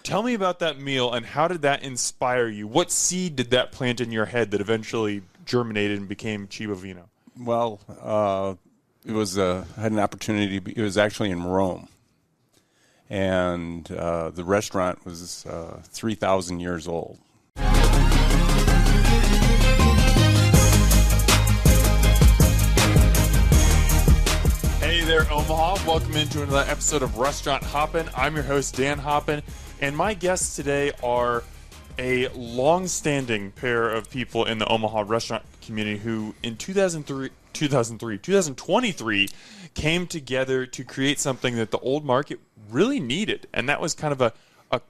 Tell me about that meal and how did that inspire you? What seed did that plant in your head that eventually germinated and became Cibo Vino? Well, it was I had an opportunity. It was actually in Rome, and the restaurant was 3,000 years old. Hey there, Omaha. Welcome into another episode of Restaurant Hoppen. I'm your host, Dan Hoppen, and my guests today are a long-standing pair of people in the Omaha restaurant community who in 2023 came together to create something that the old market really needed, and that was kind of a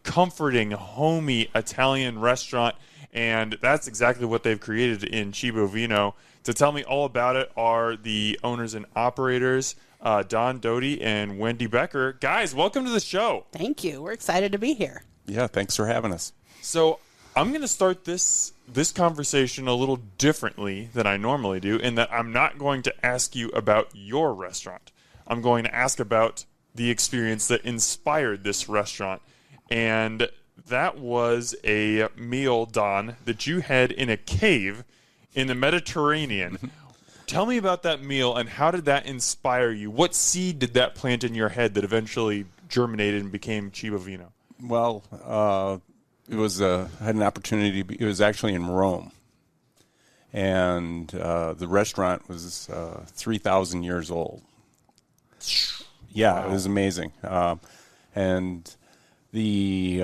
comforting, homey Italian restaurant, and that's exactly what they've created in Cibo Vino. To tell me all about it are the owners and operators, Doty and Wendy Becker. Guys, welcome to the show. Thank you. We're excited to be here. Yeah, thanks for having us. So I'm going to start this conversation a little differently than I normally do, in that I'm not going to ask you about your restaurant. I'm going to ask about the experience that inspired this restaurant. And that was a meal, Don, that you had in a cave in the Mediterranean. Tell me about that meal and how did that inspire you? What seed did that plant in your head that eventually germinated and became Cibo Vino? Well, it was I had an opportunity. It was actually in Rome, and the restaurant was 3,000 years old. Yeah, wow. It was amazing. And the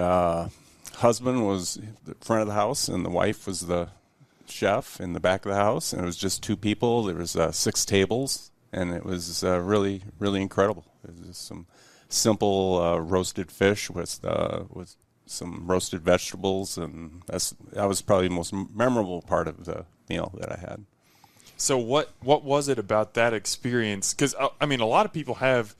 husband was the front of the house, and the wife was the chef in the back of the house, and it was just two people. There was 6 tables, and it was really, really incredible. It was just some simple roasted fish with some roasted vegetables, and that was probably the most memorable part of the meal that I had. So what was it about that experience? Because, I mean, a lot of people have,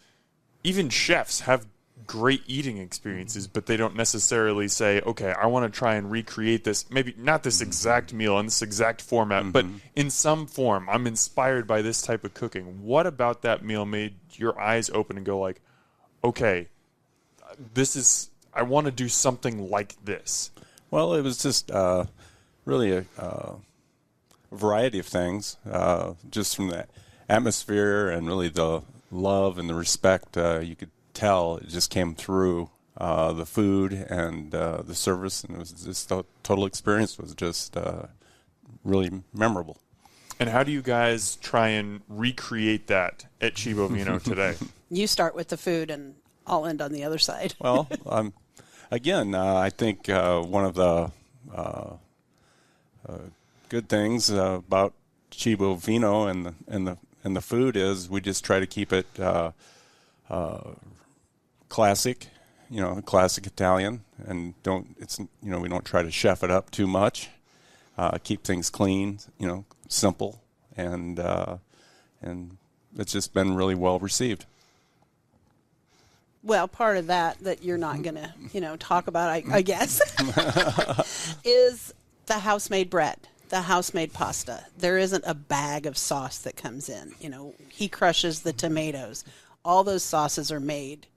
even chefs have great eating experiences, but they don't necessarily say, okay, I want to try and recreate this, maybe not this exact meal in this exact format, but in some form. I'm inspired by this type of cooking. What about that meal made your eyes open and go like, okay, I want to do something like this? Well, it was just really a variety of things, just from the atmosphere and really the love and the respect. You could tell it just came through the food and the service, and it was just the total experience was just really memorable. And how do you guys try and recreate that at Cibo Vino today? You start with the food, and I'll end on the other side. Well, again, I think one of the good things about Cibo Vino and the food is we just try to keep it classic, classic Italian, and we don't try to chef it up too much. Keep things clean, simple, and it's just been really well received. Well, part of that you're not going to, talk about, I guess, is the house-made bread, the house-made pasta. There isn't a bag of sauce that comes in. He crushes the tomatoes. All those sauces are made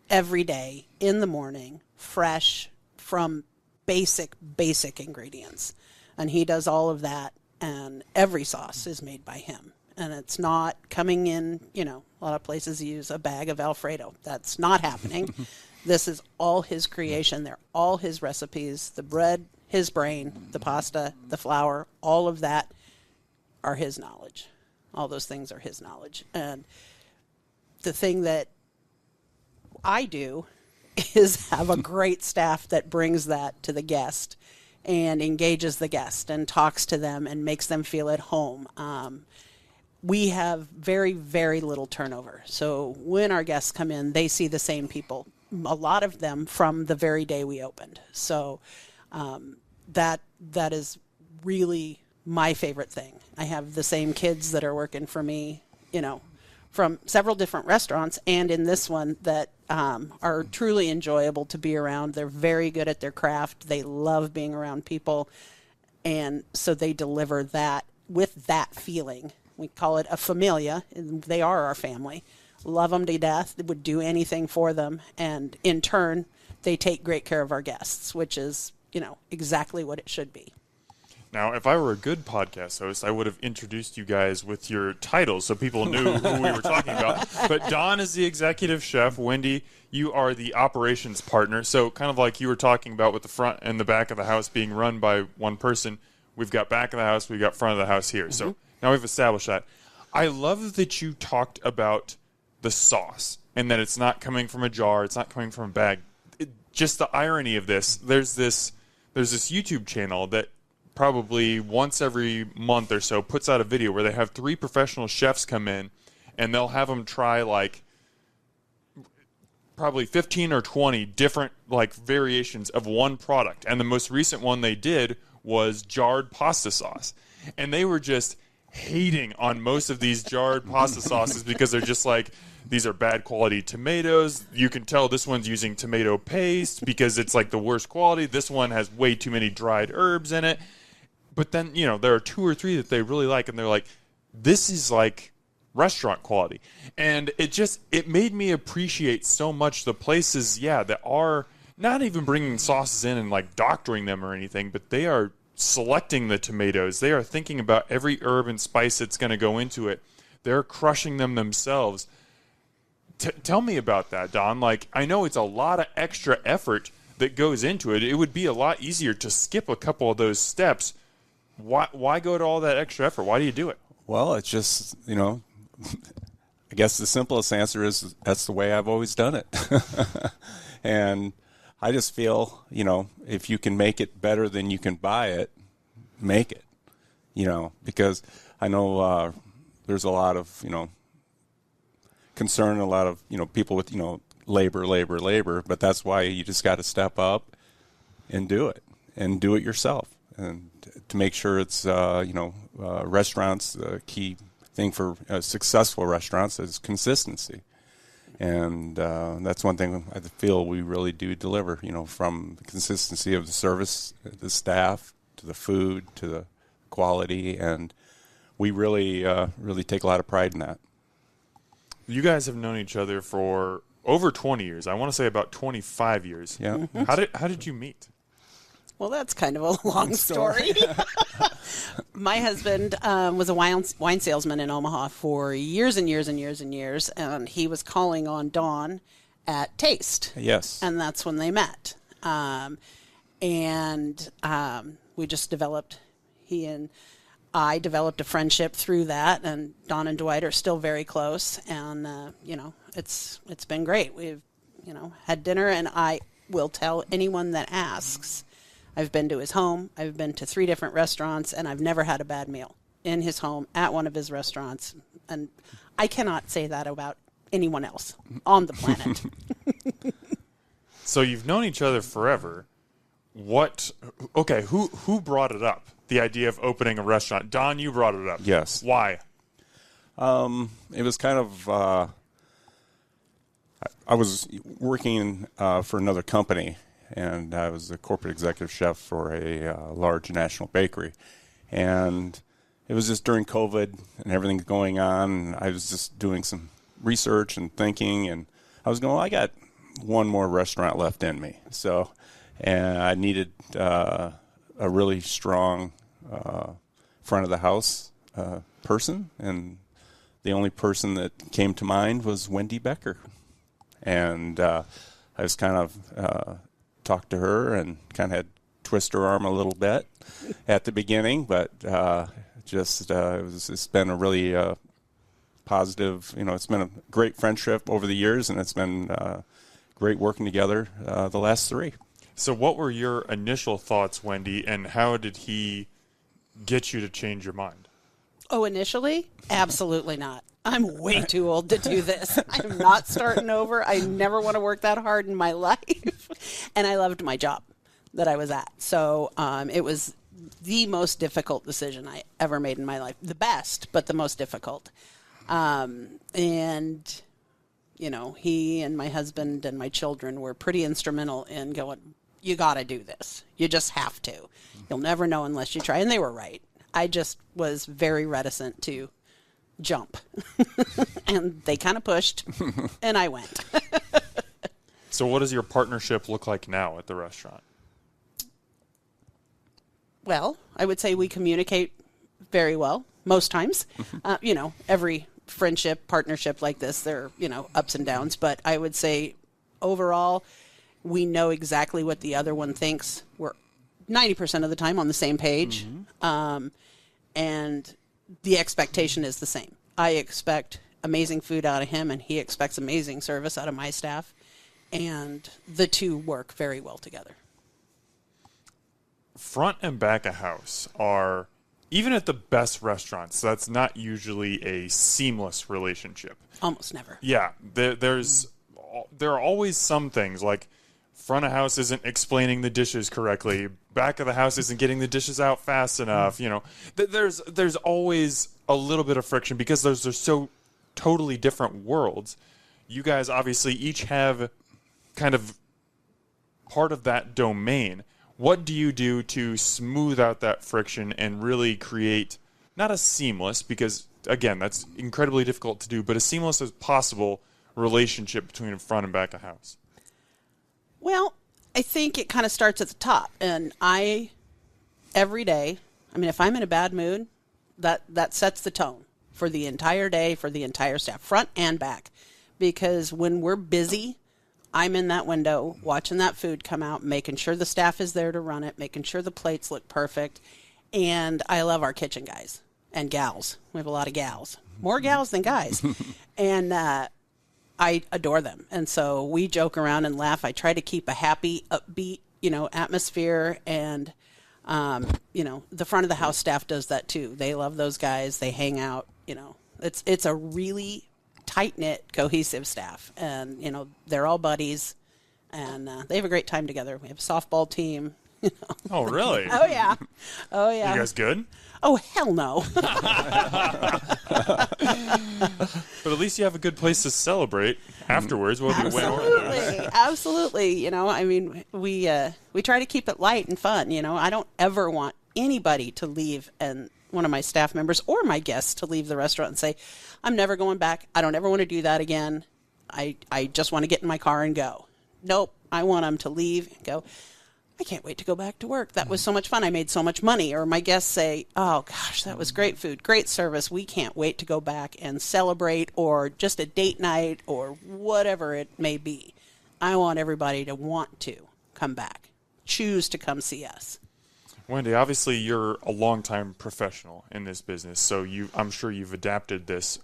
every day in the morning, fresh from basic ingredients. And he does all of that, and every sauce is made by him. And it's not coming in, a lot of places use a bag of Alfredo. That's not happening. This is all his creation. They're all his recipes. The bread, his brain, the pasta, the flour, all of that are his knowledge. All those things are his knowledge. And the thing that I do is have a great staff that brings that to the guest and engages the guest and talks to them and makes them feel at home. We have very, very little turnover. So when our guests come in, they see the same people, a lot of them from the very day we opened. So that is really my favorite thing. I have the same kids that are working for me, from several different restaurants, and in this one that are truly enjoyable to be around. They're very good at their craft. They love being around people, and so they deliver that with that feeling. We call it a familia, and they are our family. Love them to death, would do anything for them, and in turn they take great care of our guests, which is, exactly what it should be. Now, if I were a good podcast host, I would have introduced you guys with your titles so people knew who we were talking about. But Don is the executive chef. Wendy, you are the operations partner. So kind of like you were talking about with the front and the back of the house being run by one person, we've got back of the house, we've got front of the house here. So now we've established that. I love that you talked about the sauce and that it's not coming from a jar, it's not coming from a bag. Just the irony of this, there's this YouTube channel that probably once every month or so puts out a video where they have 3 professional chefs come in and they'll have them try like probably 15 or 20 different like variations of one product. And the most recent one they did was jarred pasta sauce. And they were just hating on most of these jarred pasta sauces because they're just like, these are bad quality tomatoes. You can tell this one's using tomato paste because it's like the worst quality. This one has way too many dried herbs in it. But then, there are 2 or 3 that they really like, and they're like, this is like restaurant quality. And it made me appreciate so much the places, that are not even bringing sauces in and like doctoring them or anything, but they are selecting the tomatoes. They are thinking about every herb and spice that's going to go into it. They're crushing them themselves. Tell me about that, Don. Like, I know it's a lot of extra effort that goes into it. It would be a lot easier to skip a couple of those steps. Why go to all that extra effort? Why do you do it? Well, it's just, I guess the simplest answer is that's the way I've always done it. And I just feel, if you can make it better than you can buy it, make it, because I know there's a lot of, concern, a lot of, people with, labor, but that's why you just got to step up and do it yourself. And to make sure it's, restaurants, the key thing for successful restaurants is consistency. And that's one thing I feel we really do deliver, from the consistency of the service, the staff, to the food, to the quality. And we really take a lot of pride in that. You guys have known each other for over 20 years. I want to say about 25 years. Yeah. Mm-hmm. How did you meet? Well, that's kind of a long story. My husband was a wine salesman in Omaha for years and years and years and years, and he was calling on Dawn at Taste. Yes. And that's when they met. We just developed, he and I developed a friendship through that, and Dawn and Dwight are still very close, and, it's been great. We've, had dinner, and I will tell anyone that asks, I've been to his home. I've been to 3 different restaurants, and I've never had a bad meal in his home at one of his restaurants. And I cannot say that about anyone else on the planet. So you've known each other forever. Who brought it up? The idea of opening a restaurant. Don, you brought it up. Yes. Why? It was kind of, I was working for another company, and I was a corporate executive chef for a large national bakery. And it was just during COVID and everything going on. And I was just doing some research and thinking, and I was going, I got one more restaurant left in me. And I needed a really strong front of the house person. And the only person that came to mind was Wendy Becker. And I was kind of talked to her and kind of had twist her arm a little bit at the beginning, but it's been a really positive, it's been a great friendship over the years, and it's been great working together the last 3. So what were your initial thoughts, Wendy, and how did he get you to change your mind? Oh, initially? Absolutely not. I'm way too old to do this. I'm not starting over. I never want to work that hard in my life. And I loved my job that I was at. So it was the most difficult decision I ever made in my life. The best, but the most difficult. He and my husband and my children were pretty instrumental in going, you got to do this. You just have to. You'll never know unless you try. And they were right. I just was very reticent to jump. And they kind of pushed, and I went. So what does your partnership look like now at the restaurant? Well, I would say we communicate very well most times. Every friendship, partnership like this, there are, ups and downs. But I would say overall, we know exactly what the other one thinks. We're 90% of the time on the same page. And the expectation is the same. I expect amazing food out of him, and he expects amazing service out of my staff. And the two work very well together. Front and back of house are, even at the best restaurants, that's not usually a seamless relationship. Almost never. Yeah, there are always some things, like front of house isn't explaining the dishes correctly, back of the house isn't getting the dishes out fast enough. There's always a little bit of friction because those are so totally different worlds. You guys obviously each have kind of part of that domain. What do you do to smooth out that friction and really create not a seamless, because again, that's incredibly difficult to do, but as seamless as possible relationship between front and back of house? Well, I think it kind of starts at the top. And every day, if I'm in a bad mood, that sets the tone for the entire day, for the entire staff, front and back. Because when we're busy, I'm in that window watching that food come out, making sure the staff is there to run it, making sure the plates look perfect. And I love our kitchen guys and gals. We have a lot of gals, more gals than guys. And I adore them. And so we joke around and laugh. I try to keep a happy, upbeat, atmosphere. And, the front of the house staff does that too. They love those guys. They hang out, it's a really tight-knit, cohesive staff. And, they're all buddies. And they have a great time together. We have a softball team. Oh, really? Oh, yeah. Oh, yeah. You guys good? Oh, hell no. But at least you have a good place to celebrate afterwards, whether you win or lose. Absolutely. We try to keep it light and fun. I don't ever want anybody to leave, and one of my staff members or my guests to leave the restaurant and say, I'm never going back. I don't ever want to do that again. I just want to get in my car and go. Nope. I want them to leave and go, I can't wait to go back to work. That was so much fun. I made so much money. Or my guests say, oh, gosh, that was great food, great service. We can't wait to go back and celebrate, or just a date night, or whatever it may be. I want everybody to want to come back, choose to come see us. Wendy, obviously you're a longtime professional in this business, so I'm sure you've adapted this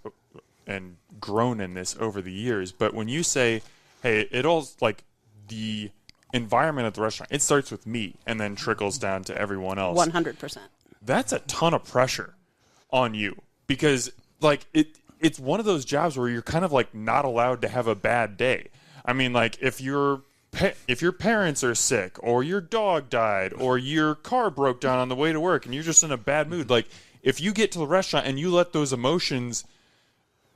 and grown in this over the years. But when you say, hey, it all, like, the environment at the restaurant, it starts with me and then trickles down to everyone else. 100%. That's a ton of pressure on you, because it's one of those jobs where you're kind of like not allowed to have a bad day. If your parents are sick, or your dog died, or your car broke down on the way to work and you're just in a bad mood, like if you get to the restaurant and you let those emotions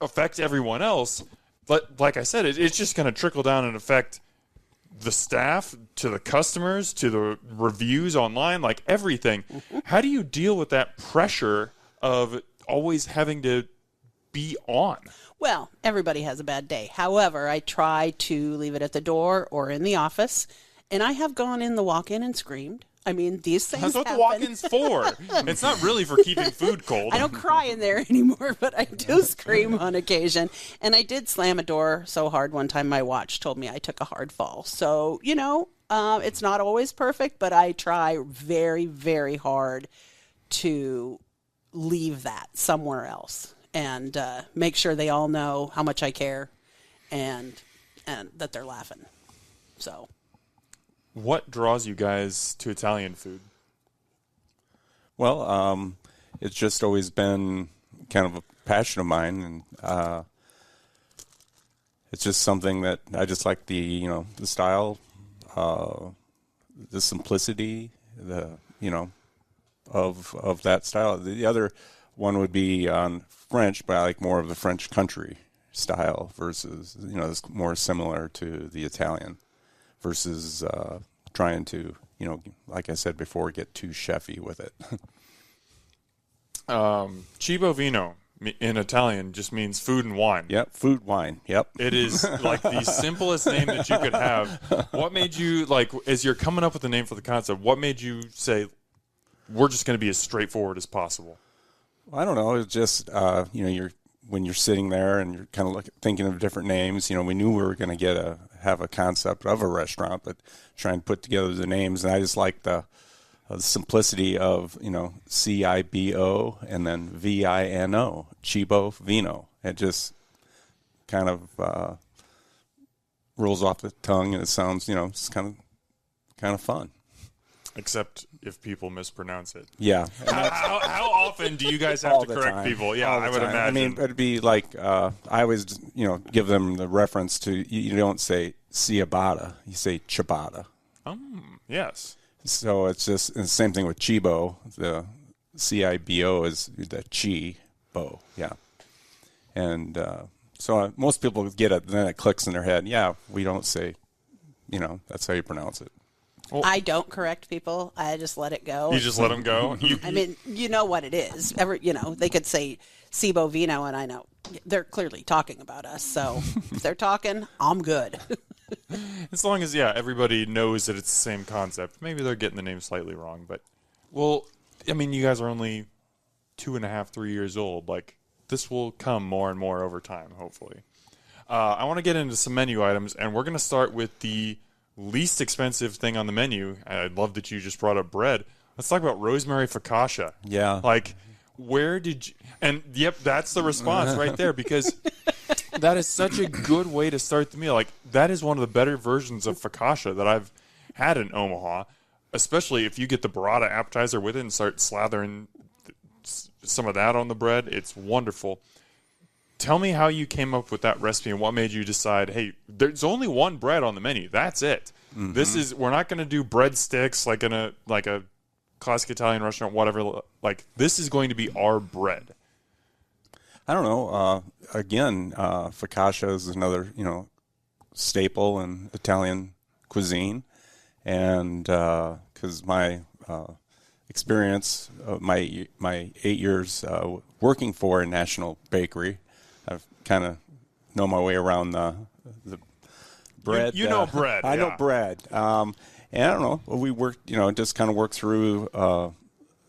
affect everyone else, like I said, it's just going to trickle down and affect the staff, to the customers, to the reviews online, like everything. How do you deal with that pressure of always having to be on? Well, everybody has a bad day. However, I try to leave it at the door or in the office, and I have gone in the walk-in and screamed. These things That's what happen. the walk-in's for. It's not really for keeping food cold. I don't cry in there anymore, but I do scream on occasion. And I did slam a door so hard one time my watch told me I took a hard fall. So, it's not always perfect, but I try very, very hard to leave that somewhere else and make sure they all know how much I care and that they're laughing. So... What draws you guys to Italian food? Well, it's just always been kind of a passion of mine, and it's just something that I just like the style, the simplicity, of that style. The other one would be on French, but I like more of the French country style versus it's more similar to the Italian. Versus trying to, like I said before, get too chefy with it. Cibo Vino, in Italian just means food and wine. Yep, food, wine. Yep. It is like the simplest name that you could have. What made you, like, as you're coming up with a name for the concept, what made you say, we're just going to be as straightforward as possible? Well, I don't know. It's just, when you're sitting there and you're kind of thinking of different names, we knew we were going to have a concept of a restaurant, but trying to put together the names. And I just like the simplicity of, Cibo and then Vino, Cibo Vino. It just kind of rolls off the tongue, and it sounds, it's kind of fun. Except if people mispronounce it. Yeah. How often do you guys have to correct people? Yeah, I would imagine. I mean, it'd be like, I always, give them the reference to, you don't say ciabatta, you say ciabatta. Yes. So it's just the same thing with Cibo. The Cibo is the Cibo, yeah. And so most people get it, then it clicks in their head. Yeah, we don't say, that's how you pronounce it. Well, I don't correct people. I just let it go. You just let them go? I mean, you know what it is. They could say Cibo Vino, and I know they're clearly talking about us. So if they're talking, I'm good. As long as, everybody knows that it's the same concept. Maybe they're getting the name slightly wrong. But, well, I mean, you guys are only 2.5, 3 years old. Like, this will come more and more over time, hopefully. I want to get into some menu items, and we're going to start with the least expensive thing on the menu. I love that you just brought up bread. Let's talk about rosemary focaccia. Yeah. Like, where did you... And, yep, that's the response right there, because that is such a good way to start the meal. Like, that is one of the better versions of focaccia that I've had in Omaha, especially if you get the burrata appetizer with it and start slathering some of that on the bread. It's wonderful. Tell me how you came up with that recipe and what made you decide, hey, there's only one bread on the menu. That's it. Mm-hmm. We're not going to do breadsticks like in a classic Italian restaurant, whatever. Like, this is going to be our bread. I don't know. Again, focaccia is another, staple in Italian cuisine. And because my experience, my 8 years working for a national bakery, I've kind of know my way around the bread. You know bread. I know bread. And I don't know. We worked, just kind of worked through.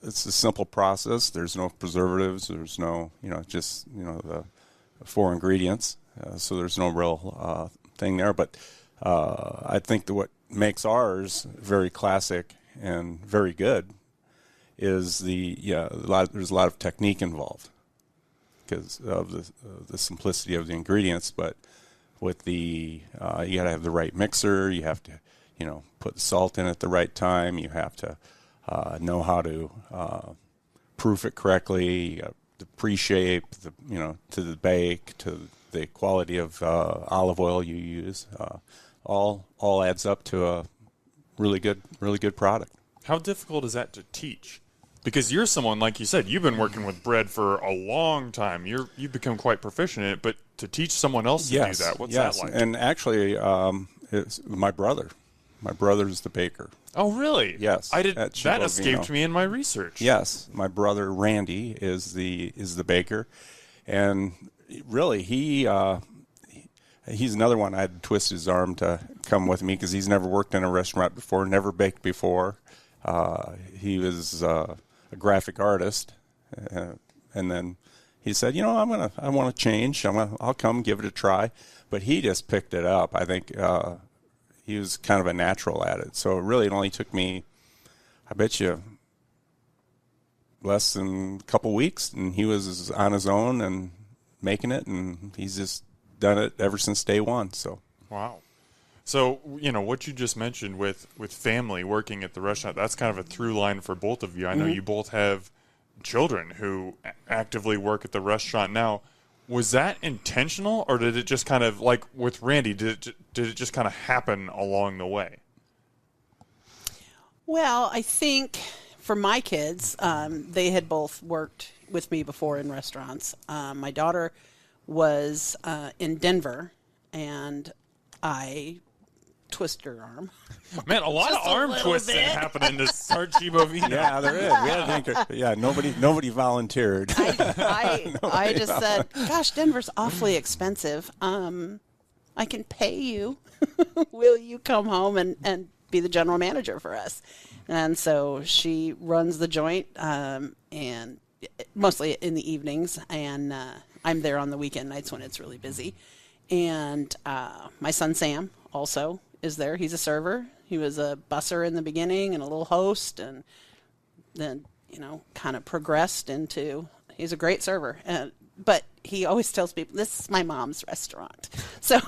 It's a simple process. There's no preservatives. There's no, just the 4 ingredients. So there's no real thing there. But I think that what makes ours very classic and very good is there's a lot of technique involved because of the simplicity of the ingredients. But with you got to have the right mixer. You have to, put the salt in at the right time. You have to know how to proof it correctly. The pre-shape, to the bake, to the quality of olive oil you use. All adds up to a really good product. How difficult is that to teach? Because you're someone, like you said, you've been working with bread for a long time. You've become quite proficient in it, but to teach someone else to do that, what's that like? And actually, it's my brother. My brother's the baker. Oh, really? Yes. That escaped me in my research. Yes, my brother Randy is the baker, and really he's another one. I had to twist his arm to come with me because he's never worked in a restaurant before, never baked before. He was a graphic artist, and then he said, I want to change. I'll come give it a try. But he just picked it up. I think he was kind of a natural at it. So really, it only took me, I bet you, less than a couple weeks, and he was on his own and making it, and he's just done it ever since day one. So wow. So, what you just mentioned with family working at the restaurant, that's kind of a through line for both of you. I know you both have children who actively work at the restaurant now. Was that intentional, or did it just kind of, like with Randy, did it just kind of happen along the way? Well, I think for my kids, they had both worked with me before in restaurants. My daughter was in Denver, and I twist your arm. Man, a lot of arm twisting happening to start Cibo Vino. Yeah, there is. We had to think, nobody volunteered. I just said, gosh, Denver's awfully expensive. I can pay you. Will you come home and be the general manager for us? And so she runs the joint, and mostly in the evenings, and I'm there on the weekend nights when it's really busy. And my son Sam also is there. He's a server. He was a busser in the beginning and a little host, and then, kind of progressed into, he's a great server. But he always tells people, this is my mom's restaurant. So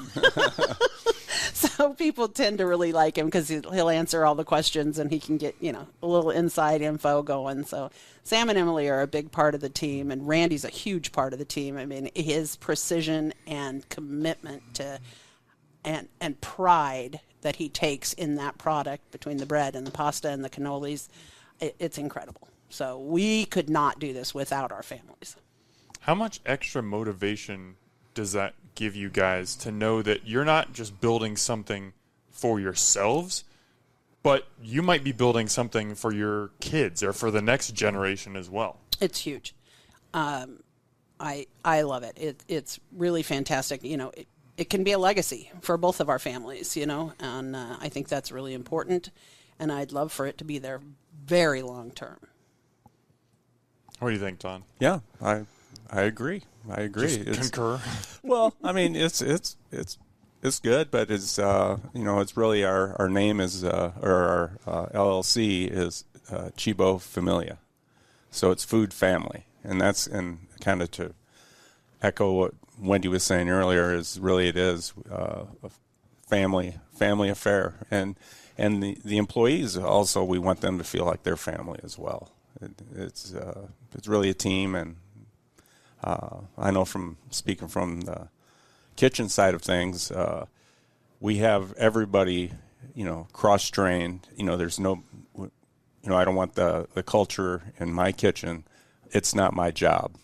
so people tend to really like him because he'll answer all the questions and he can get, a little inside info going. So Sam and Emily are a big part of the team, and Randy's a huge part of the team. I mean, his precision and commitment to and pride that he takes in that product between the bread and the pasta and the cannolis, it's incredible. So we could not do this without our families. How much extra motivation does that give you guys to know that you're not just building something for yourselves, but you might be building something for your kids or for the next generation as well? It's huge. I love it. It's really fantastic. It can be a legacy for both of our families, and I think that's really important, and I'd love for it to be there very long term. What do you think, Don? Yeah, I agree. Just concur. Well, I mean, it's good, but it's it's really our name is or our LLC is Cibo Familia, so it's food family, and that's kind of to echo what Wendy was saying earlier is really it is a family affair, and the employees also, we want them to feel like they're family as well. It's really a team, and I know from speaking from the kitchen side of things, we have everybody, cross-trained. There's no, I don't want the culture in my kitchen. It's not my job.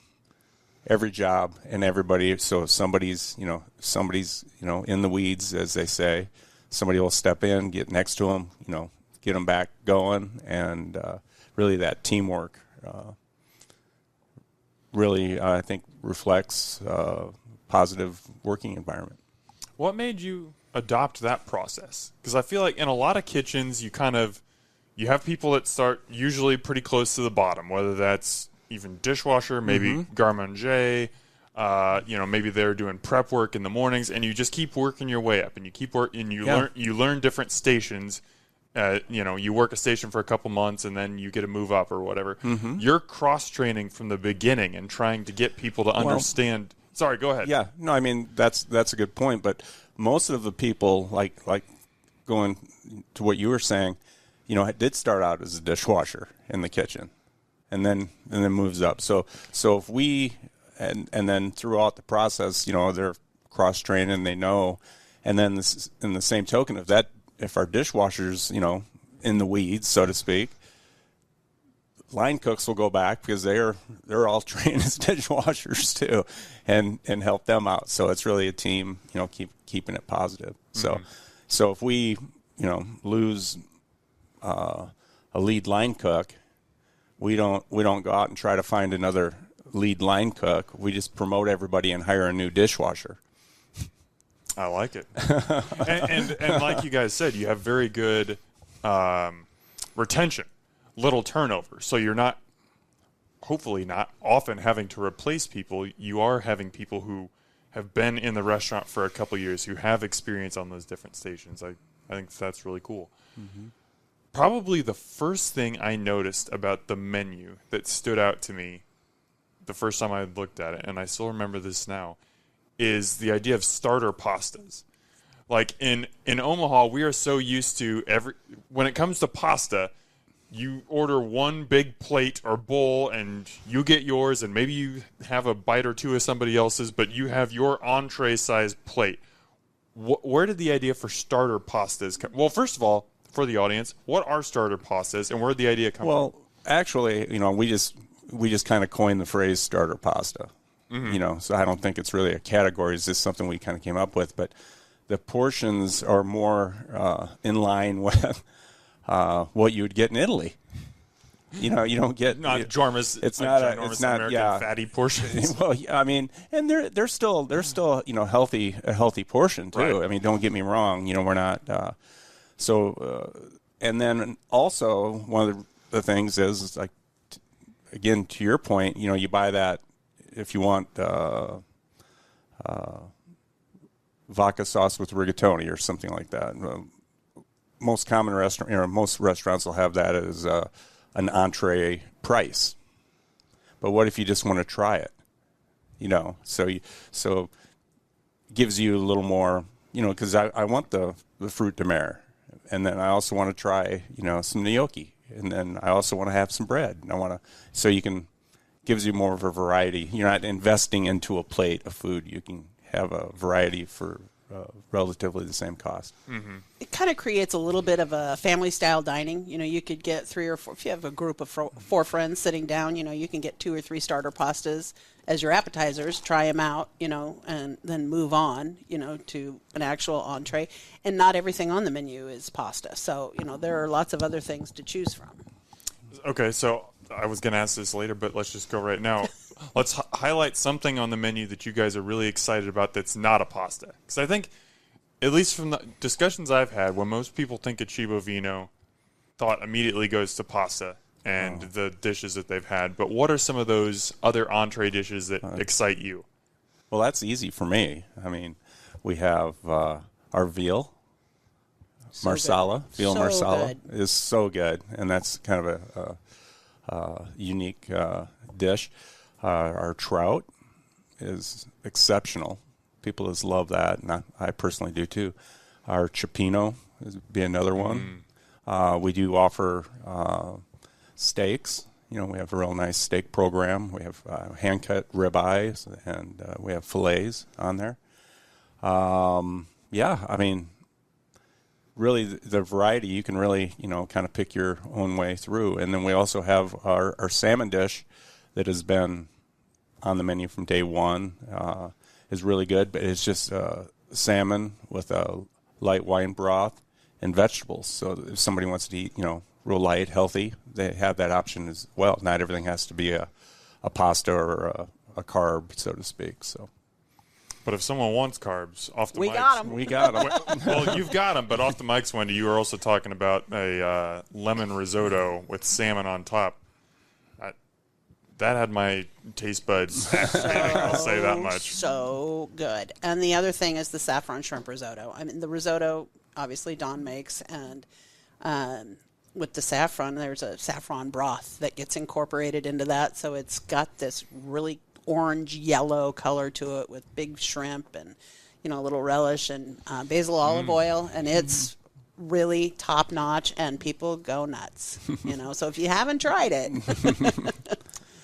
Every job and everybody. So if somebody's in the weeds, as they say, somebody will step in, get next to them, get them back going, and really that teamwork. Really, I think, reflects a positive working environment. What made you adopt that process? Because I feel like in a lot of kitchens, you have people that start usually pretty close to the bottom, whether that's even dishwasher, maybe garde-manger, maybe they're doing prep work in the mornings, and you just keep working your way up, and you keep working, and you learn different stations. You work a station for a couple months and then you get to move up or whatever. Mm-hmm. You're cross-training from the beginning and trying to get people to understand. Sorry, go ahead. Yeah, no, I mean, that's a good point. But most of the people, like going to what you were saying, it did start out as a dishwasher in the kitchen and then moves up. So if we, and then throughout the process, they're cross-trained and they know. And then in the same token of that, if our dishwashers, in the weeds, so to speak, line cooks will go back because they're all trained as dishwashers too, and help them out. So it's really a team, keeping it positive. Mm-hmm. So if we, lose a lead line cook, we don't go out and try to find another lead line cook. We just promote everybody and hire a new dishwasher. I like it. and like you guys said, you have very good retention, little turnover. So you're not, hopefully not often having to replace people. You are having people who have been in the restaurant for a couple years, who have experience on those different stations. I think that's really cool. Mm-hmm. Probably the first thing I noticed about the menu that stood out to me the first time I looked at it, and I still remember this now, is the idea of starter pastas. Like in Omaha, we are so used to when it comes to pasta, you order one big plate or bowl and you get yours, and maybe you have a bite or two of somebody else's, but you have your entree-sized plate. Where did the idea for starter pastas come? Well, first of all, for the audience, what are starter pastas, and where did the idea come from? Well, actually, we just kind of coined the phrase starter pasta. Mm-hmm. So I don't think it's really a category. It's just something we kind of came up with. But the portions are more in line with what you would get in Italy. You don't get not ginormous. It's not ginormous American fatty portions. Well, I mean, and they're still healthy, a healthy portion too. Right. I mean, don't get me wrong. We're not and then also one of the things is like, again, to your point, you buy that if you want vodka sauce with rigatoni or something like that. Most common most restaurants will have that as an entree price. But what if you just want to try it? So it gives you a little more, because I want the fruit de mer, and then I also want to try, some gnocchi, and then I also want to have some bread. And so you can, gives you more of a variety. You're not investing into a plate of food. You can have a variety for relatively the same cost. Mm-hmm. It kind of creates a little bit of a family-style dining. You could get 3 or 4, if you have a group of 4 friends sitting down, you can get 2 or 3 starter pastas as your appetizers, try them out, and then move on, to an actual entree. And not everything on the menu is pasta. So, there are lots of other things to choose from. Okay, so I was going to ask this later, but let's just go right now. Let's highlight something on the menu that you guys are really excited about that's not a pasta. Because I think, at least from the discussions I've had, when most people think of Cibo Vino, thought immediately goes to pasta and the dishes that they've had. But what are some of those other entree dishes that excite you? Well, that's easy for me. I mean, we have our veal. Marsala. Veal Marsala is so good, and that's kind of a unique dish. Our trout is exceptional. People just love that, and I personally do too. Our cioppino would be another one. We do offer steaks. We have a real nice steak program. We have hand-cut ribeyes, and we have fillets on there. I mean, really the variety, you can really, kind of pick your own way through. And then we also have our salmon dish that has been on the menu from day one, is really good, but it's just salmon with a light wine broth and vegetables. So if somebody wants to eat, real light, healthy, they have that option as well. Not everything has to be a pasta or a carb, so to speak. So. But if someone wants carbs, off the We mics, got 'em. We got them. Well, you've got them, but off the mics, Wendy, you were also talking about a lemon risotto with salmon on top. That had my taste buds spinning, I'll say that much. So good. And the other thing is the saffron shrimp risotto. I mean, the risotto, obviously, Dawn makes, and with the saffron, there's a saffron broth that gets incorporated into that, so it's got this really orange-yellow color to it with big shrimp and, a little relish and basil olive oil, and it's really top-notch, and people go nuts, So if you haven't tried it...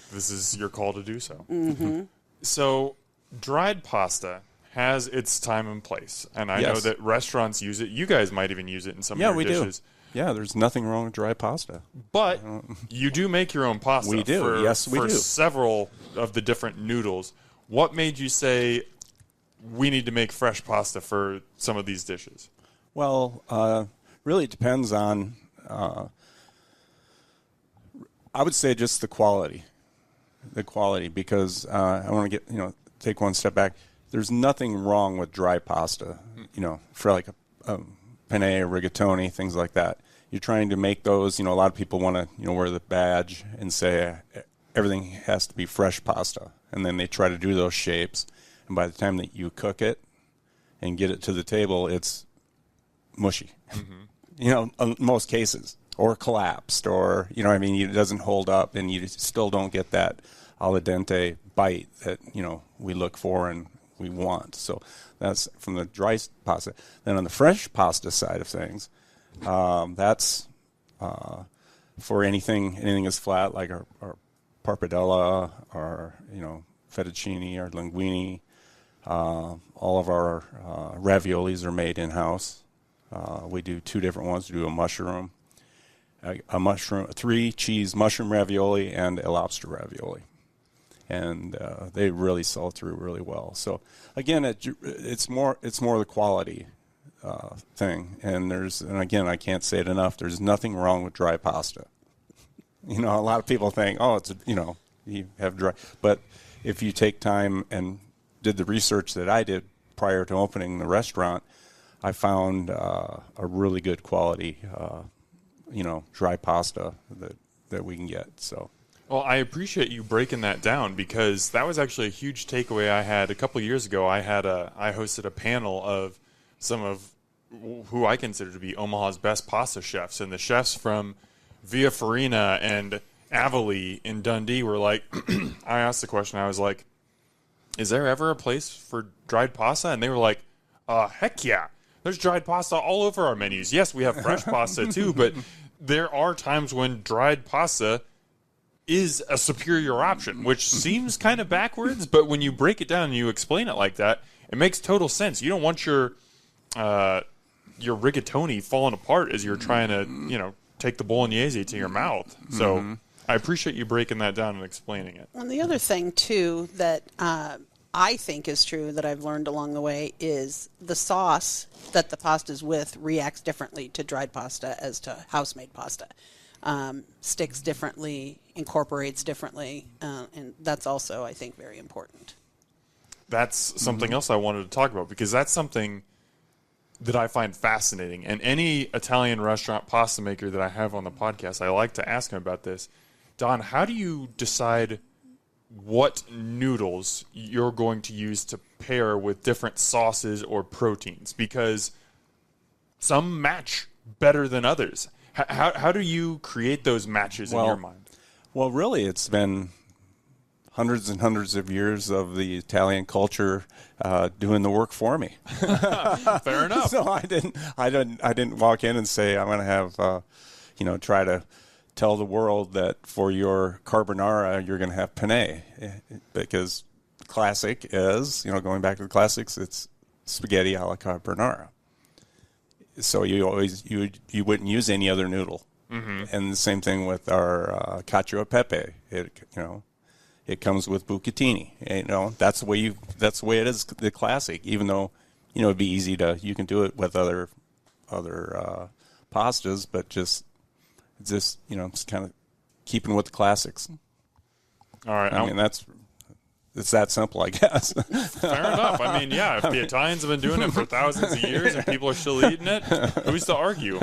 This is your call to do so. Mm-hmm. So, dried pasta has its time and place, and I know that restaurants use it. You guys might even use it in some of your dishes. Yeah, there's nothing wrong with dry pasta. But you do make your own pasta. We do. Yes, we do. For several of the different noodles. What made you say we need to make fresh pasta for some of these dishes? Well, really it depends on, I would say just the quality. Because I want to get, take one step back. There's nothing wrong with dry pasta, for like a penne or rigatoni, things like that. You're trying to make those, a lot of people want to, wear the badge and say everything has to be fresh pasta. And then they try to do those shapes. And by the time that you cook it and get it to the table, it's mushy, in most cases, or collapsed, or, it doesn't hold up, and you still don't get that al dente bite that, we look for and we want. So that's from the dry pasta. Then on the fresh pasta side of things, that's for anything is flat, like our pappardelle, our fettuccine, our linguine. All of our raviolis are made in house. We do 2 different ones. We do a mushroom, 3 cheese mushroom ravioli, and a lobster ravioli. And they really sell through really well. So again, it's more the quality. thing. And again, I can't say it enough. There's nothing wrong with dry pasta. You know, a lot of people think, oh, you have dry. But if you take time and did the research that I did prior to opening the restaurant, I found a really good quality, dry pasta that we can get. So. Well, I appreciate you breaking that down, because that was actually a huge takeaway I had a couple of years ago. I hosted a panel of some of who I consider to be Omaha's best pasta chefs, and the chefs from Via Farina and Avali in Dundee were like, I asked the question, I was like, is there ever a place for dried pasta? And they were like, heck yeah. There's dried pasta all over our menus. Yes, we have fresh pasta too, but there are times when dried pasta is a superior option, which seems kind of backwards, but when you break it down and you explain it like that, it makes total sense. You don't want your rigatoni falling apart as you're trying to, take the bolognese to your mouth. So I appreciate you breaking that down and explaining it. And the other thing, too, that I think is true that I've learned along the way is the sauce that the pasta's with reacts differently to dried pasta as to house-made pasta. Sticks differently, incorporates differently, and that's also, I think, very important. That's something else I wanted to talk about, because that's something that I find fascinating. And any Italian restaurant pasta maker that I have on the podcast, I like to ask him about this. Don, how do you decide what noodles you're going to use to pair with different sauces or proteins? Because some match better than others. How do you create those matches in your mind? Well, really, it's been hundreds and hundreds of years of the Italian culture doing the work for me. Fair enough. So I didn't walk in and say I'm going to have try to tell the world that for your carbonara you're going to have penne, because classic is going back to the classics, it's spaghetti alla carbonara. So you wouldn't use any other noodle. Mm-hmm. And the same thing with our cacio e pepe. It comes with bucatini. That's the way it is, the classic. Even though it'd be easy you can do it with other pastas, but just it's kind of keeping with the classics. All right, it's that simple, I guess. Fair enough. I mean, yeah, if the Italians have been doing it for thousands of years and people are still eating it, who's to argue?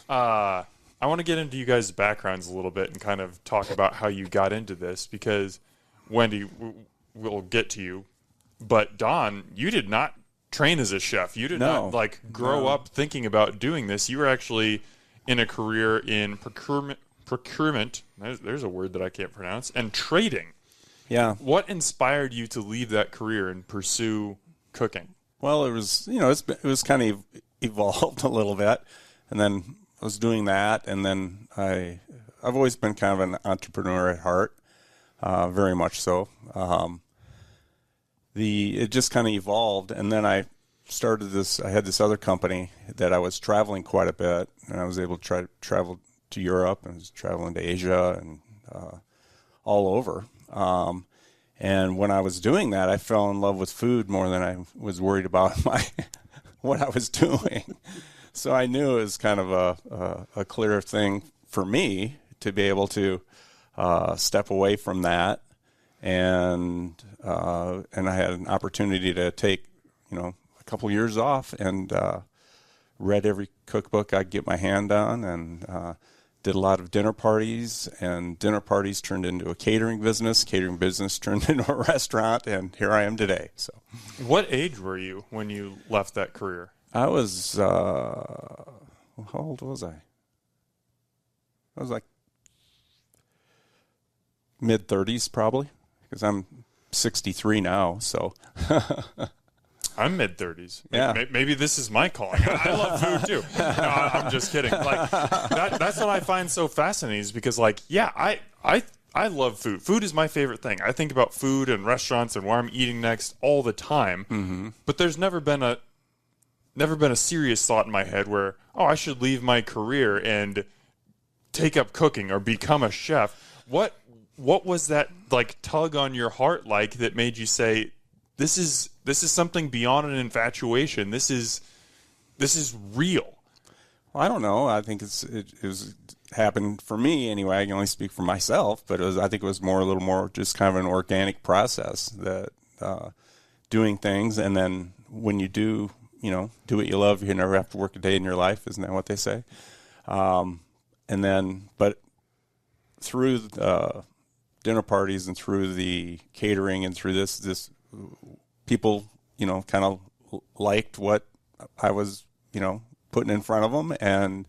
I want to get into you guys' backgrounds a little bit and kind of talk about how you got into this, because, Wendy, we'll get to you, but Don, you did not train as a chef. You did not grow up thinking about doing this. You were actually in a career in procurement. There's a word that I can't pronounce, and trading. Yeah. What inspired you to leave that career and pursue cooking? Well, it was, it was kind of evolved a little bit, and then I was doing that, and then I've always been kind of an entrepreneur at heart, very much so. It just kind of evolved, and then I had this other company that I was traveling quite a bit, and I was able to travel to Europe, and I was traveling to Asia and all over. And when I was doing that, I fell in love with food more than I was worried about what I was doing. So I knew it was kind of a clear thing for me to be able to step away from that, and I had an opportunity to take a couple years off, and read every cookbook I could get my hand on, and did a lot of dinner parties, and dinner parties turned into a catering business turned into a restaurant, and here I am today. So, what age were you when you left that career? I was, how old was I? I was like mid-30s probably, because I'm 63 now, so. I'm mid-30s. Yeah. Maybe this is my calling. I love food, too. No, I'm just kidding. That's what I find so fascinating, is because, I love food. Food is my favorite thing. I think about food and restaurants and where I'm eating next all the time. Mm-hmm. But there's never been a serious thought in my head where, I should leave my career and take up cooking or become a chef. What was that tug on your heart that made you say, this is something beyond an infatuation. This is this is real? Well, I don't know. I think it was happened for me anyway. I can only speak for myself, but I think it was a little more just kind of an organic process that doing things, and then when you do what you love, you never have to work a day in your life. Isn't that what they say? And then, but through dinner parties and through the catering and through this people, kind of liked what I was, putting in front of them, and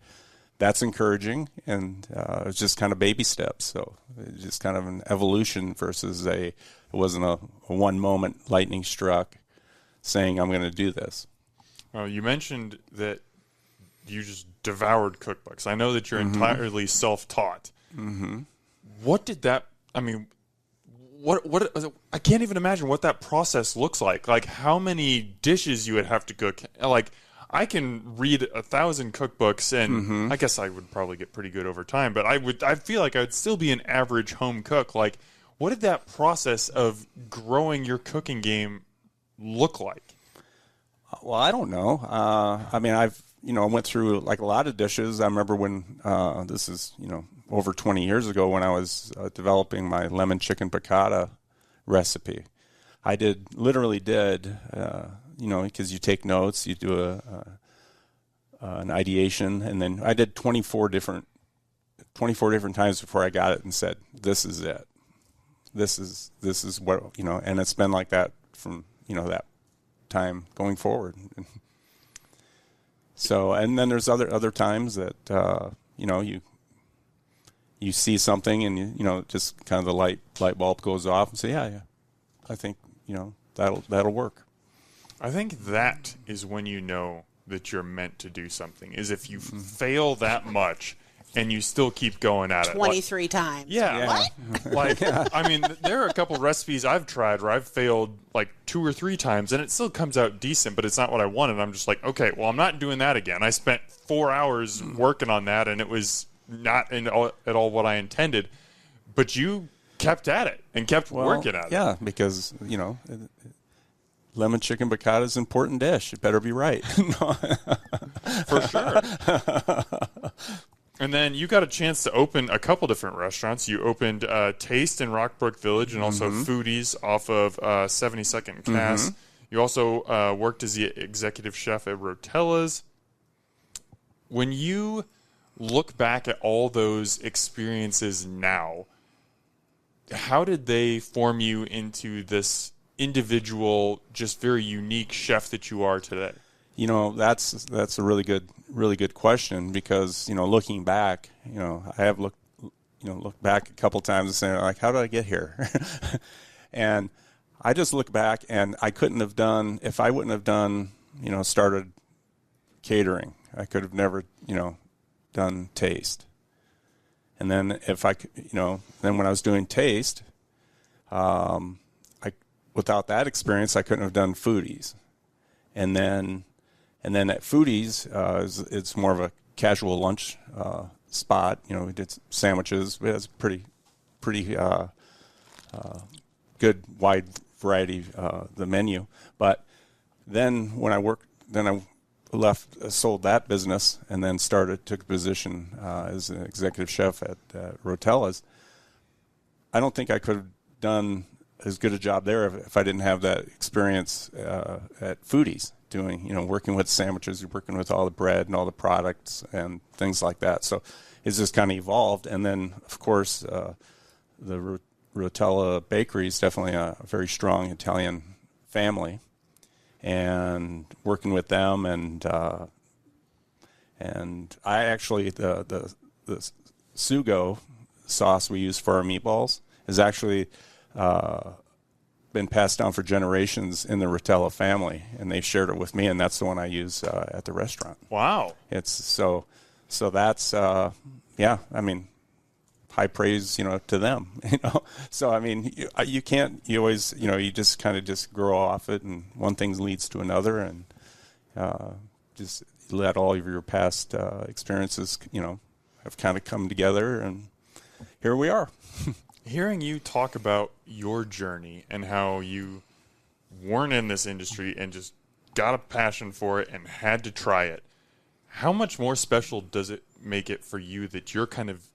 that's encouraging. And it's just kind of baby steps. So it's just kind of an evolution versus it wasn't a one moment lightning struck saying I'm going to do this. Well, you mentioned that you just devoured cookbooks. I know that you're entirely self-taught. Mm-hmm. What did that? I mean, what? I can't even imagine what that process looks like. Like how many dishes you would have to cook. Like I can read 1,000 cookbooks, and I guess I would probably get pretty good over time. But I feel like I would still be an average home cook. Like, what did that process of growing your cooking game look like? Well, I don't know. I mean, I went through like a lot of dishes. I remember when this is, over 20 years ago when I was developing my lemon chicken piccata recipe. I literally did, because you take notes, you do an ideation, and then I did 24 different times before I got it and said, "This is it. This is what," and it's been like that from, that time going forward. So, and then there's other times that you see something and just kind of the light bulb goes off and say, yeah, I think that'll work. I think that is when you know that you're meant to do something, is if you fail that much and you still keep going at 23 times. Yeah. What? Like, I mean, there are a couple recipes I've tried where I've failed like 2 or 3 times and it still comes out decent, but it's not what I wanted. I'm just like, okay, well, I'm not doing that again. I spent 4 hours working on that and it was not at all what I intended. But you kept at it and kept working at it. Yeah, because, lemon chicken piccata is an important dish. It better be right. For sure. And then you got a chance to open a couple different restaurants. You opened Taste in Rockbrook Village and also Foodies off of 72nd and Cass. You also worked as the executive chef at Rotella's. When you look back at all those experiences now, how did they form you into this individual, just very unique chef that you are today? That's a really good question, because looking back, I have looked back a couple times and saying, like, how did I get here? And I just look back, and I couldn't have done, if I wouldn't have done, started catering, I could have never done Taste. And then if I then when I was doing Taste, without that experience, I couldn't have done Foodies. And then at Foodies, it's more of a casual lunch spot. We did sandwiches. It was pretty good wide variety the menu. But then when I sold that business and then took a position as an executive chef at Rotella's. I don't think I could have done as good a job there if I didn't have that experience at Foodies, doing, working with sandwiches, working with all the bread and all the products and things like that. So it's just kind of evolved. And then, of course, the Rotella Bakery is definitely a very strong Italian family. And working with them, and I actually the sugo sauce we use for our meatballs has actually been passed down for generations in the Rotella family, and they shared it with me, and that's the one I use at the restaurant. Wow! It's so that's yeah. I mean, high praise, to them, So, I mean, you can't, you always, you just kind of just grow off it, and one thing leads to another, and just let all of your past experiences, have kind of come together, and here we are. Hearing you talk about your journey and how you weren't in this industry and just got a passion for it and had to try it. How much more special does it make it for you that you're kind of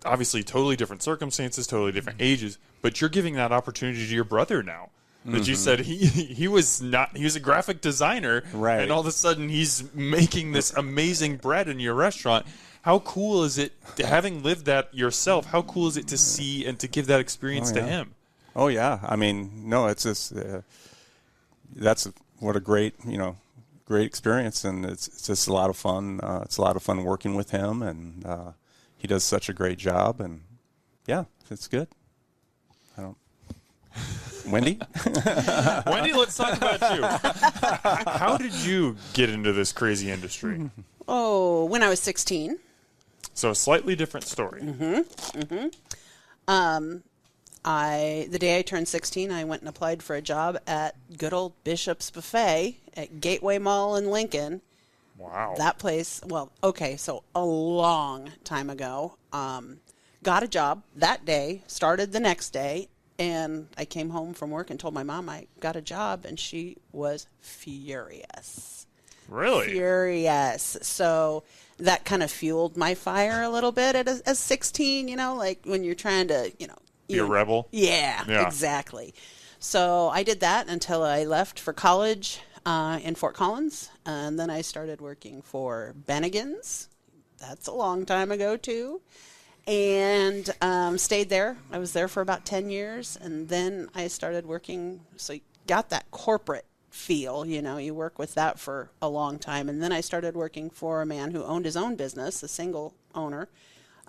obviously totally different circumstances, totally different ages, but you're giving that opportunity to your brother now? That you said he was a graphic designer, right? And all of a sudden he's making this amazing bread in your restaurant. How cool is it, having lived that yourself, how cool is it to see and to give that experience to him? Oh, yeah. I mean, no, it's just, that's what a great, great experience. And it's just a lot of fun. It's a lot of fun working with him, and he does such a great job. And yeah, it's good. Wendy? Wendy, let's talk about you. How did you get into this crazy industry? Oh, when I was 16. So a slightly different story. The day I turned 16, I went and applied for a job at good old Bishop's Buffet at Gateway Mall in Lincoln. Wow. That place, well, okay, so a long time ago. Got a job that day, started the next day, and I came home from work and told my mom I got a job, and she was furious. Really? Furious. So that kind of fueled my fire a little bit as 16, like when you're trying to, Be a rebel? Yeah, exactly. So I did that until I left for college in Fort Collins, and then I started working for Bennigan's. That's a long time ago, too. And stayed there. I was there for about 10 years, and then I started working, so you got that corporate feel, you work with that for a long time. And then I started working for a man who owned his own business, a single owner,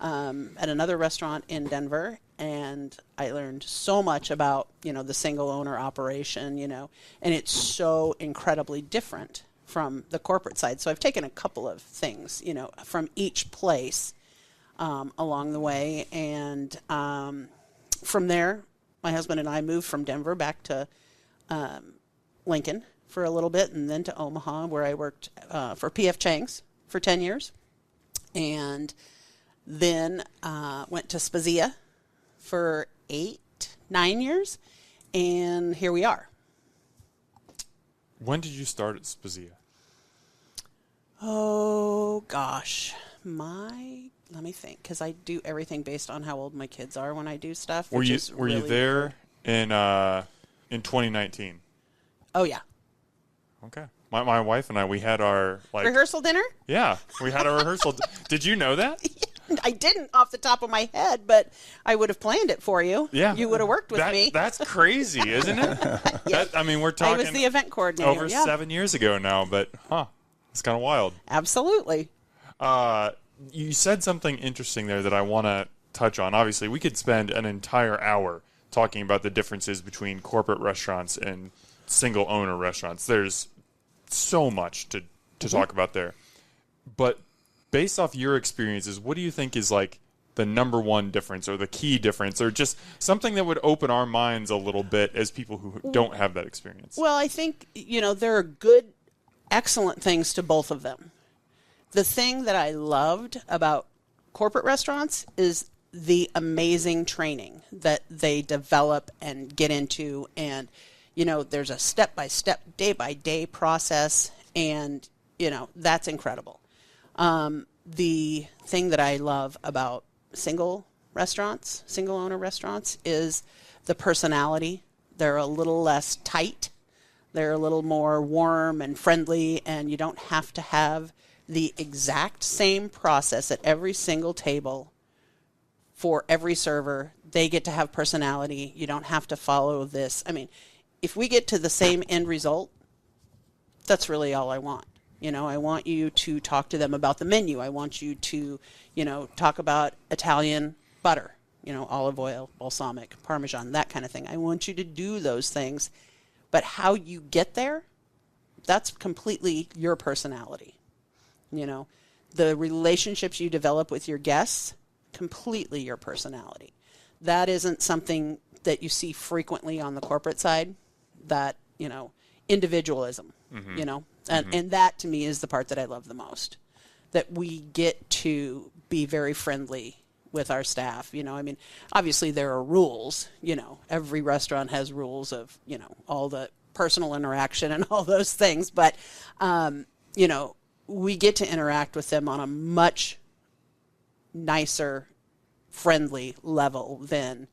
at another restaurant in Denver, and I learned so much about, the single owner operation, and it's so incredibly different from the corporate side. So I've taken a couple of things, from each place along the way, and from there, my husband and I moved from Denver back to Lincoln for a little bit, and then to Omaha, where I worked for P.F. Chang's for 10 years, and then went to Spezia for 9 years, and here we are. When did you start at Spezia? Oh, gosh. Let me think, because I do everything based on how old my kids are when I do stuff. Were you there in 2019? Oh, yeah. Okay. My wife and I, we had our rehearsal dinner? Yeah, we had a rehearsal. Did you know that? I didn't off the top of my head, but I would have planned it for you. Yeah. You would have worked with me. That's crazy, isn't it? Yeah. We're talking. I was the event coordinator. Over 7 years ago now, but it's kind of wild. Absolutely. You said something interesting there that I want to touch on. Obviously, we could spend an entire hour talking about the differences between corporate restaurants and single owner restaurants. There's so much to talk about there. But based off your experiences, what do you think is like the number one difference or the key difference, or just something that would open our minds a little bit as people who don't have that experience? Well, I think, there are good, excellent things to both of them. The thing that I loved about corporate restaurants is the amazing training that they develop and get into. And, there's a step-by-step, day-by-day process. And, that's incredible. The thing that I love about single owner restaurants, is the personality. They're a little less tight. They're a little more warm and friendly, and you don't have to have the exact same process at every single table for every server. They get to have personality. You don't have to follow this. If we get to the same end result, that's really all I want. I want you to talk to them about the menu. I want you to, talk about Italian butter, olive oil, balsamic, Parmesan, that kind of thing. I want you to do those things. But how you get there, that's completely your personality. The relationships you develop with your guests, completely your personality. That isn't something that you see frequently on the corporate side, that, individualism, and that to me is the part that I love the most, that we get to be very friendly with our staff. Obviously there are rules, every restaurant has rules of, all the personal interaction and all those things. But, you know, we get to interact with them on a much nicer, friendly level than,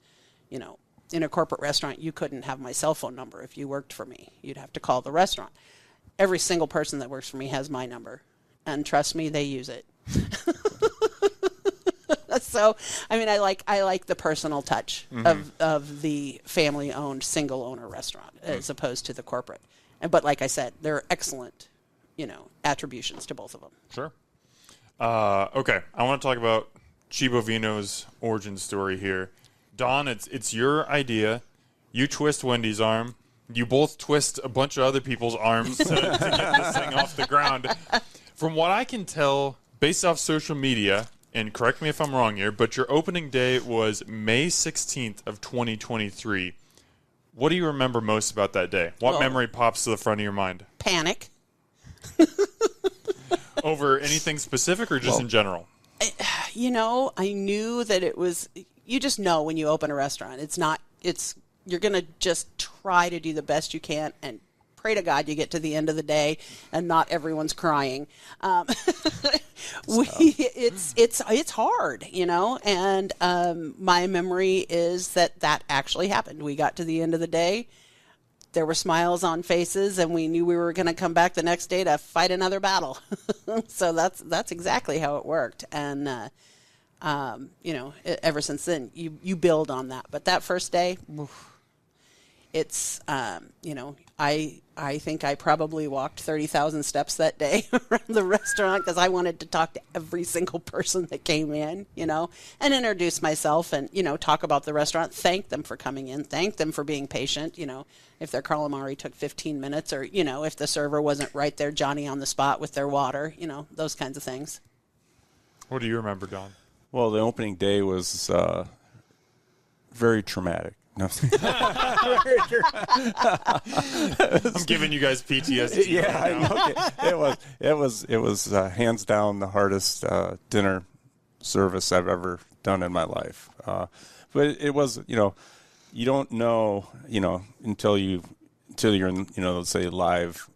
you know, in a corporate restaurant, you couldn't have my cell phone number if you worked for me. You'd have to call the restaurant. Every single person that works for me has my number. And trust me, they use it. So, I mean, I like the personal touch of the family-owned, single-owner restaurant as opposed to the corporate. But like I said, there are excellent, you know, attributions to both of them. Sure. Okay, I want to talk about Cibo Vino's origin story here. Dawn, it's your idea. You twist Wendy's arm. You both twist a bunch of other people's arms to get this thing off the ground. From what I can tell, based off social media, and correct me if I'm wrong here, but your opening day was May 16th of 2023. What do you remember most about that day? What memory pops to the front of your mind? Panic. Over anything specific or just in general? You know, I knew that it was, you just know when you open a restaurant, you're going to just try to do the best you can and pray to God you get to the end of the day and not everyone's crying. It's hard, you know, and my memory is that actually happened. We got to the end of the day. There were smiles on faces, and we knew we were going to come back the next day to fight another battle. So that's exactly how it worked. And, you know, ever since then, you build on that. But that first day, it's, you know, I think I probably walked 30,000 steps that day around the restaurant because I wanted to talk to every single person that came in, you know, and introduce myself and, you know, talk about the restaurant, thank them for coming in, thank them for being patient, you know, if their calamari took 15 minutes or, you know, if the server wasn't right there, Johnny on the spot with their water, you know, those kinds of things. What do you remember, Don? Well, the opening day was very traumatic. No. I'm giving you guys PTSD. Yeah, I know. It was hands down the hardest dinner service I've ever done in my life. But it was, you know, you don't know, you know, until you're in, you know, let's say live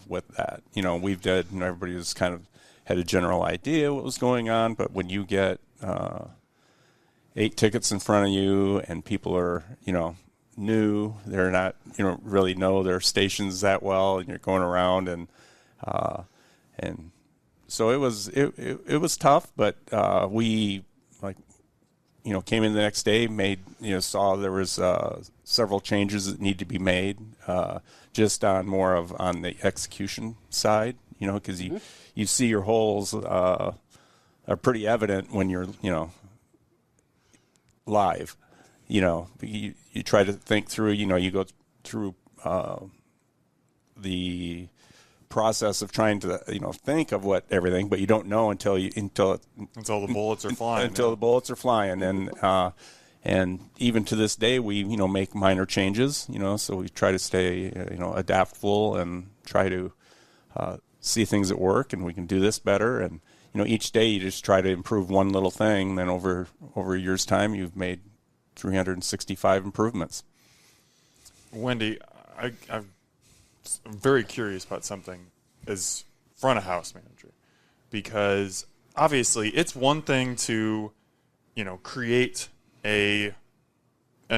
with that. You know, we've did, and everybody was kind of had a general idea what was going on, but when you get 8 tickets in front of you and people are, you know, new, they're not, you know, really know their stations that well, and you're going around and so it was tough, but we, like, you know, came in the next day, made, you know, saw there was several changes that need to be made, just on the execution side, you know, because you see your holes are pretty evident when you're, you know, live. You know, you try to think through, you know, you go through the process of trying to, you know, think of what everything, but you don't know until the bullets are flying. The bullets are flying, and even to this day, we, you know, make minor changes, you know, so we try to stay, you know, adaptable and try to see things that work, and we can do this better. And, you know, each day you just try to improve one little thing. Then over a year's time, you've made 365 improvements. Wendy, I'm very curious about something as front of house manager, because obviously it's one thing to, you know, create an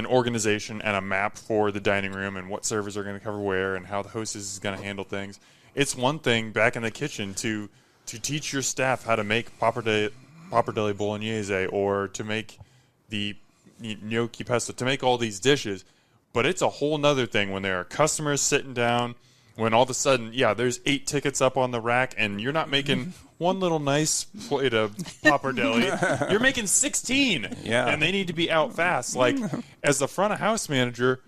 organization and a map for the dining room and what servers are going to cover where and how the hostess is going to handle things. It's one thing back in the kitchen to teach your staff how to make pappardelle bolognese or to make the gnocchi pesto, to make all these dishes. But it's a whole nother thing when there are customers sitting down, when all of a sudden, yeah, there's 8 tickets up on the rack and you're not making one little nice plate of pappardelle. You're making 16. Yeah. And they need to be out fast. Like, as the front of house manager,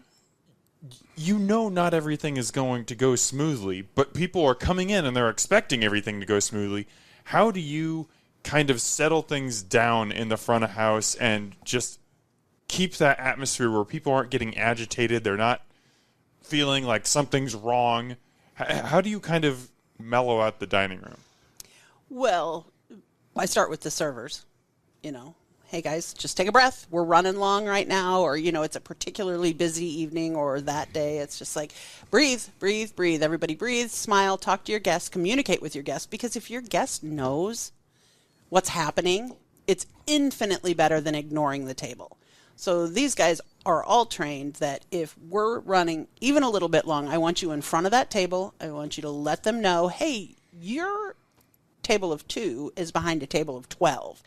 you know not everything is going to go smoothly, but people are coming in and they're expecting everything to go smoothly. How do you kind of settle things down in the front of house and just keep that atmosphere where people aren't getting agitated, they're not feeling like something's wrong? How do you kind of mellow out the dining room? Well, I start with the servers, you know. hey guys, just take a breath. We're running long right now, or, it's a particularly busy evening or that day. It's just like, breathe, breathe, breathe. Everybody breathe, smile, talk to your guests, communicate with your guests, because if your guest knows what's happening, it's infinitely better than ignoring the table. So these guys are all trained that if we're running even a little bit long, I want you in front of that table. I want you to let them know, hey, your table of 2 is behind a table of 12.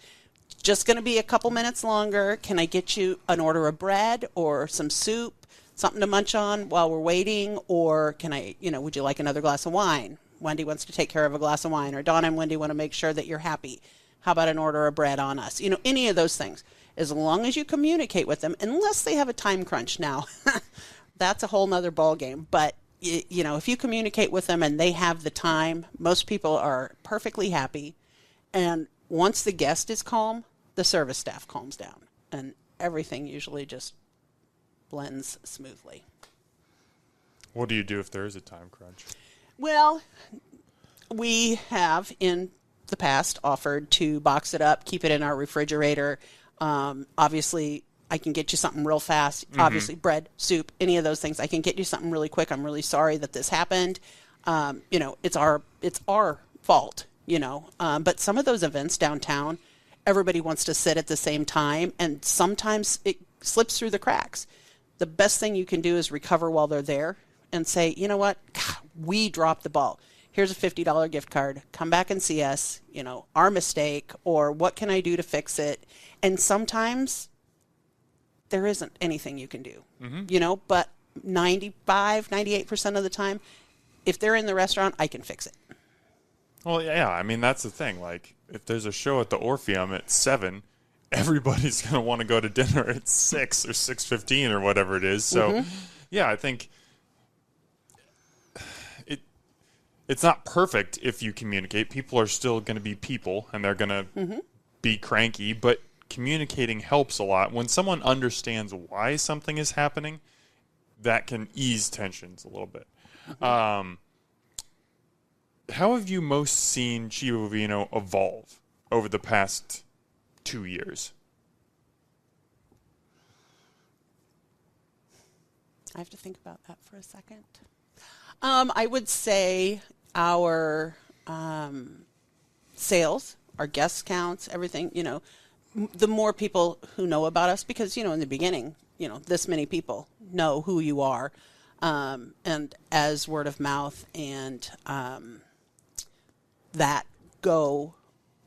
Just going to be a couple minutes longer. Can I get you an order of bread or some soup, something to munch on while we're waiting? Or can I, would you like another glass of wine? Wendy wants to take care of a glass of wine. Or Donna and Wendy want to make sure that you're happy. How about an order of bread on us? Any of those things. As long as you communicate with them, unless they have a time crunch now, that's a whole nother ball game. But, if you communicate with them and they have the time, most people are perfectly happy. And once the guest is calm, the service staff calms down. And everything usually just blends smoothly. What do you do if there is a time crunch? Well, we have in the past offered to box it up, keep it in our refrigerator. Obviously, I can get you something real fast. Mm-hmm. Obviously, bread, soup, any of those things. I can get you something really quick. I'm really sorry that this happened. It's our fault, But some of those events downtown, everybody wants to sit at the same time, and sometimes it slips through the cracks. The best thing you can do is recover while they're there and say, you know what, God, we dropped the ball. Here's a $50 gift card. Come back and see us, our mistake, or what can I do to fix it? And sometimes there isn't anything you can do, but 98% of the time, if they're in the restaurant, I can fix it. Well, yeah, I mean, that's the thing. Like, if there's a show at the Orpheum at 7, everybody's going to want to go to dinner at 6 or 6:15 or whatever it is. So, yeah, I think it's not perfect if you communicate. People are still going to be people, and they're going to be cranky, but communicating helps a lot. When someone understands why something is happening, that can ease tensions a little bit. How have you most seen Cibo Vino evolve over the past 2 years? I have to think about that for a second. I would say our sales, our guest counts, everything, the more people who know about us, because, in the beginning, this many people know who you are. And as word of mouth and that go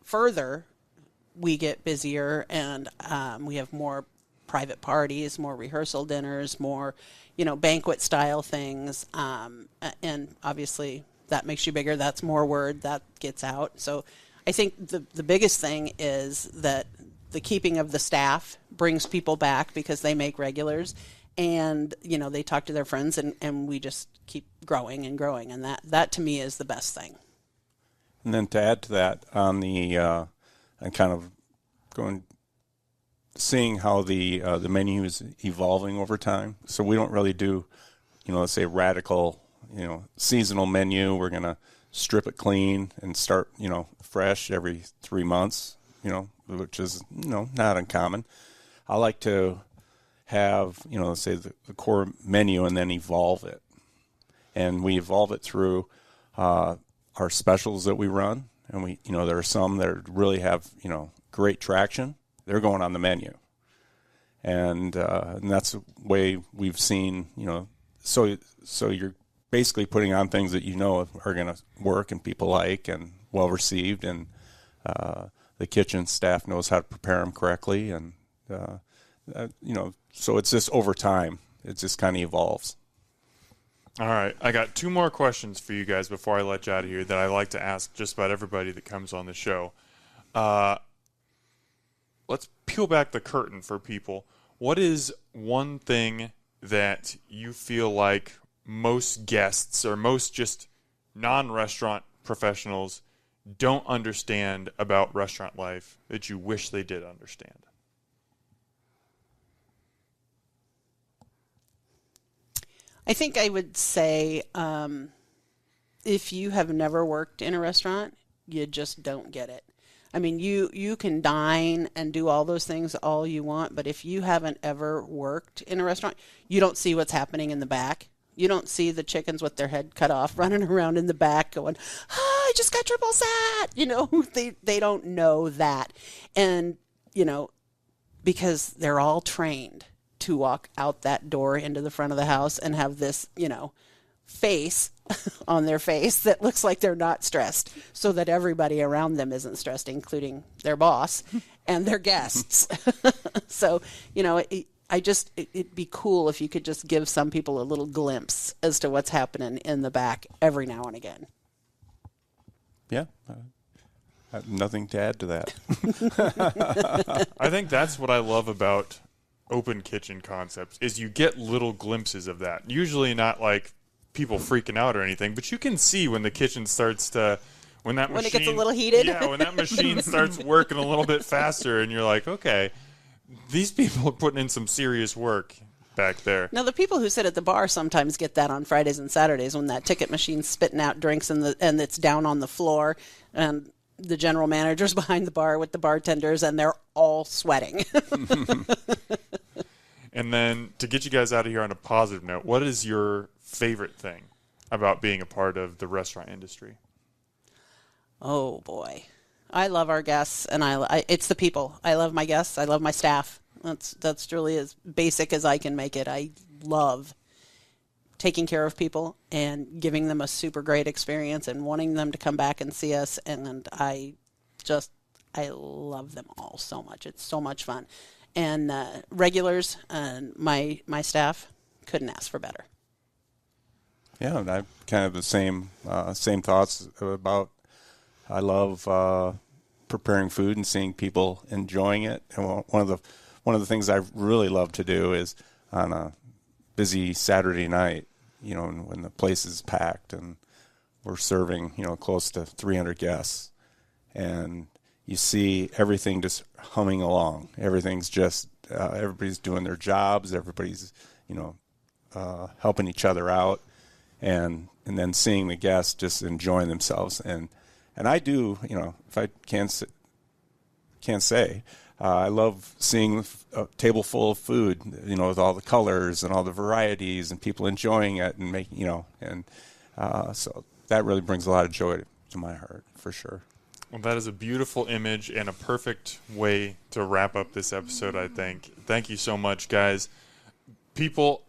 further, we get busier, and we have more private parties, more rehearsal dinners, more, banquet style things. And obviously that makes you bigger. That's more word that gets out. So I think the biggest thing is that the keeping of the staff brings people back because they make regulars, and, they talk to their friends, and we just keep growing and growing. And that to me is the best thing. And then to add to that, on the and kind of seeing how the menu is evolving over time. So we don't really do, let's say radical, seasonal menu. We're gonna strip it clean and start, fresh every 3 months, which is not uncommon. I like to have, let's say the core menu and then evolve it, and we evolve it through our specials that we run, and we, there are some that really have, great traction. They're going on the menu, and that's the way we've seen, so you're basically putting on things that are going to work and people like and well received, and the kitchen staff knows how to prepare them correctly, and so it's just over time, it just kind of evolves. All right, I got 2 more questions for you guys before I let you out of here that I like to ask just about everybody that comes on the show. Let's peel back the curtain for people. What is one thing that you feel like most guests or most just non-restaurant professionals don't understand about restaurant life that you wish they did understand? I think I would say if you have never worked in a restaurant, you just don't get it. I mean, you can dine and do all those things all you want, but if you haven't ever worked in a restaurant, you don't see what's happening in the back. You don't see the chickens with their head cut off running around in the back going, I just got triple sat. They don't know that. And, because they're all trained to walk out that door into the front of the house and have this, face on their face that looks like they're not stressed, so that everybody around them isn't stressed, including their boss and their guests. So, it'd be cool if you could just give some people a little glimpse as to what's happening in the back every now and again. Yeah. I have nothing to add to that. I think that's what I love about open kitchen concepts is you get little glimpses of that. Usually not like people freaking out or anything, but you can see when the kitchen starts to when it gets a little heated. Yeah, when that machine starts working a little bit faster, and you're like, okay, these people are putting in some serious work back there. Now, the people who sit at the bar sometimes get that on Fridays and Saturdays when that ticket machine's spitting out drinks and it's down on the floor, and the general manager's behind the bar with the bartenders, and they're all sweating. And then to get you guys out of here on a positive note, what is your favorite thing about being a part of the restaurant industry? Oh, boy. I love our guests, and it's the people. I love my guests. I love my staff. That's really as basic as I can make it. I love taking care of people and giving them a super great experience and wanting them to come back and see us. And I love them all so much. It's so much fun. And regulars and my staff couldn't ask for better. Yeah, and I kind of the same thoughts about. I love preparing food and seeing people enjoying it. And one of the things I really love to do is on a busy Saturday night, when the place is packed and we're serving, close to 300 guests, and you see everything just humming along. Everything's just everybody's doing their jobs. Everybody's helping each other out, and then seeing the guests just enjoying themselves. And I do, if I can't say, I love seeing a table full of food, with all the colors and all the varieties and people enjoying it and making, so that really brings a lot of joy to my heart, for sure. Well, that is a beautiful image and a perfect way to wrap up this episode, I think. Thank you so much, guys. People,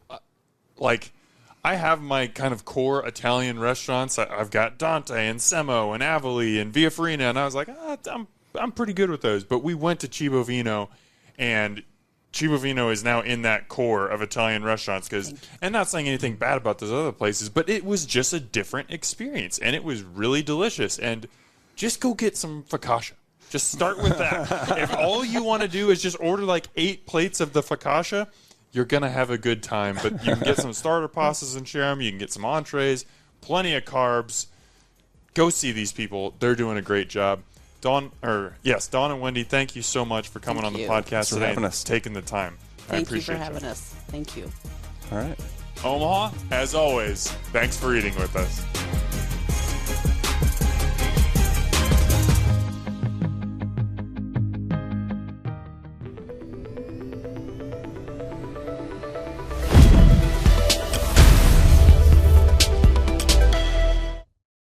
I have my kind of core Italian restaurants. I've got Dante and Semo and Avoli and Via Farina, and I was like, I'm pretty good with those. But we went to Cibo Vino, and Cibo Vino is now in that core of Italian restaurants. And not saying anything bad about those other places, but it was just a different experience, and it was really delicious. And just go get some focaccia. Just start with that. If all you want to do is just order 8 plates of the focaccia, you're going to have a good time. But you can get some starter pastas and share them. You can get some entrees, plenty of carbs. Go see these people. They're doing a great job. Dawn and Wendy, thank you so much for coming on the podcast today and taking the time. Thank you for having us. Thank you. All right. Omaha, as always, thanks for eating with us.